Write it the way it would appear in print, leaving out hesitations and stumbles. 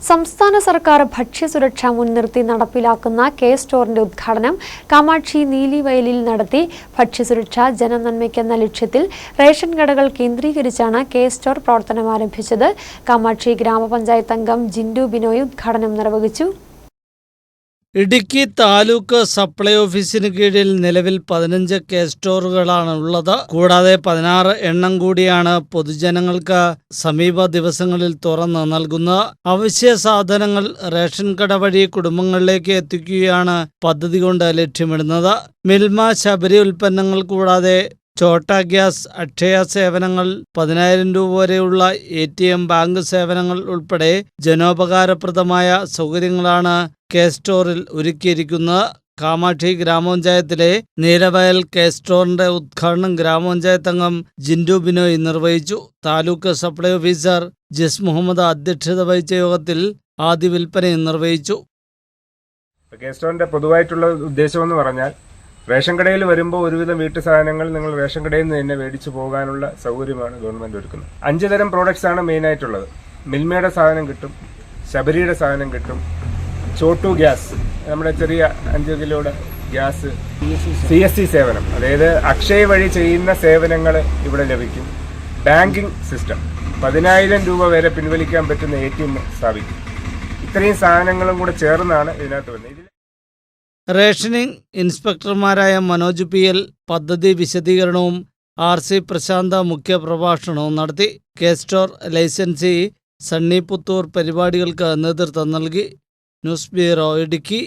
സംസ്ഥാന സർക്കാർ ഭക്ഷ്യസുരക്ഷ മുൻനിർത്തി നടപ്പിലാക്കുന്ന കെ സ്റ്റോറിന്റെ ഉദ്ഘാടനം കാമാക്ഷി നീലിവയലിൽ നടത്തി. ഭക്ഷ്യസുരക്ഷ ജനനന്മയ്ക്കെന്ന ലക്ഷ്യത്തിൽ റേഷൻ കടകൾ കേന്ദ്രീകരിച്ചാണ് കെ സ്റ്റോർ പ്രവർത്തനം ആരംഭിച്ചത്. കാമാക്ഷി ഗ്രാമപഞ്ചായത്ത് അംഗം ജിൻഡു ബിനോയ് ഉദ്ഘാടനം നിർവഹിച്ചു. ഇടുക്കി താലൂക്ക് സപ്ലൈ ഓഫീസിന് കീഴിൽ നിലവിൽ 15 കെ സ്റ്റോറുകളാണ് ഉള്ളത്. കൂടാതെ 16 എണ്ണം കൂടിയാണ് പൊതുജനങ്ങൾക്ക് സമീപ ദിവസങ്ങളിൽ തുറന്ന് നൽകുന്നത്. അവശ്യ സാധനങ്ങൾ റേഷൻ കട വഴി കുടുംബങ്ങളിലേക്ക് എത്തിക്കുകയാണ് പദ്ധതി കൊണ്ട് ലക്ഷ്യമിടുന്നത്. മിൽമ, ശബരി ഉൽപ്പന്നങ്ങൾ കൂടാതെ ചോട്ട ഗ്യാസ്, അക്ഷയ സേവനങ്ങൾ, 10,000 രൂപ വരെയുള്ള ATM, ബാങ്ക് സേവനങ്ങൾ ഉൾപ്പെടെ ജനോപകാരപ്രദമായ സൗകര്യങ്ങളാണ് കെ സ്റ്റോറിൽ ഒരുക്കിയിരിക്കുന്നത്. കാമാക്ഷി ഗ്രാമപഞ്ചായത്തിലെ നീലവയൽ കെ സ്റ്റോറിന്റെ ഉദ്ഘാടനം ഗ്രാമപഞ്ചായത്ത് അംഗം ജിൻഡു ബിനോയ് നിർവഹിച്ചു. താലൂക്ക് സപ്ലൈ ഓഫീസർ ജിസ് മുഹമ്മദ് അധ്യക്ഷത വഹിച്ച യോഗത്തിൽ ആദ്യ വിൽപ്പനയും നിർവഹിച്ചു. കെ സ്റ്റോറിന്റെ പൊതുവായിട്ടുള്ള ഉദ്ദേശമെന്ന് പറഞ്ഞാൽ, റേഷൻ കടയിൽ വരുമ്പോൾ ഒരുവിധം വീട്ടു സാധനങ്ങൾ നിങ്ങൾ റേഷൻ കടയിൽ നിന്ന് തന്നെ മേടിച്ചു പോകാനുള്ള സൗകര്യമാണ് ഗവൺമെന്റ് ഒരുക്കുന്നത്. 5 തരം പ്രോഡക്ട്സ് ആണ് മെയിൻ ആയിട്ടുള്ളത്. മിൽമയുടെ സാധനം കിട്ടും, ശബരിയുടെ സാധനം കിട്ടും, ചോട്ടു ഗ്യാസ്, നമ്മുടെ ചെറിയ 5 കിലോയുടെ ഗ്യാസ്, CSC സേവനം, അതായത് അക്ഷയ വഴി ചെയ്യുന്ന സേവനങ്ങൾ ഇവിടെ ലഭിക്കും. ബാങ്കിങ് സിസ്റ്റം, 10,000 രൂപ വരെ പിൻവലിക്കാൻ പറ്റുന്ന ATM സ്ഥാപിക്കും. ഇത്രയും സാധനങ്ങളും കൂടെ ചേർന്നാണ് ഇതിനകത്ത് വരുന്നത്. റേഷനിംഗ് ഇൻസ്പെക്ടർമാരായ മനോജ് PL പദ്ധതി വിശദീകരണവും RC പ്രശാന്ത മുഖ്യപ്രഭാഷണവും നടത്തി. K store licensee Sunny Puthur പരിപാടികൾക്ക് നേതൃത്വം നൽകി. News bureau, Idukki.